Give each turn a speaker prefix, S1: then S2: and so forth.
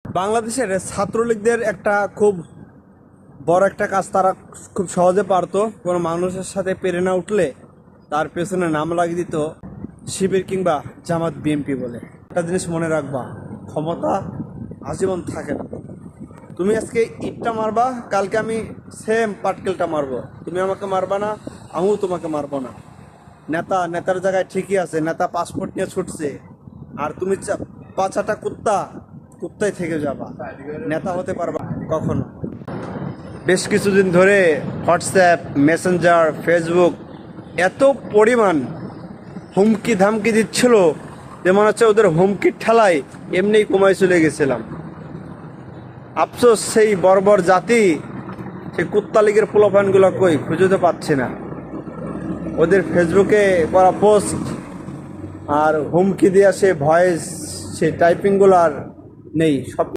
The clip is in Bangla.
S1: বাংলাদেশের ছাত্রলীগদের একটা খুব বড় একটা কাজ তারা খুব সহজে পারতো। কোনো মানুষের সাথে পেরে না উঠলে তার পেছনে নাম লাগিয়ে দিত শিবির কিংবা জামাত বিএনপি বলে। একটা জিনিস মনে রাখবা, ক্ষমতা আজীবন থাকে না। তুমি আজকে ইটটা মারবা, কালকে আমি সেম পাটকেলটা মারবো। তুমি আমাকে মারবা না, আমিও তোমাকে মারবো না। নেতার জায়গায় ঠিকই আছে, নেতা পাসপোর্ট নিয়ে ছুটছে, আর তুমি পাছাটা কুত্তায় থেকে যাবা, নেতা হতে পারবা কখনো। বেশ কিছুদিন ধরে হোয়াটসঅ্যাপ, মেসেঞ্জার, ফেসবুক এত পরিমাণ হুমকি ধামকি দিচ্ছিল যে মনে হচ্ছে ওদের হুমকির ঠেলায় এমনিই কমায় চলে গেছিলাম। আফসোস সেই বর্বর জাতি, সেই কুত্তা লীগের পোলাপানগুলো কই খুঁজতে পাচ্ছি না। ওদের ফেসবুকে করা পোস্ট আর হুমকি দেওয়া সে ভয়েস, সে টাইপিংগুলো আর নেই, সব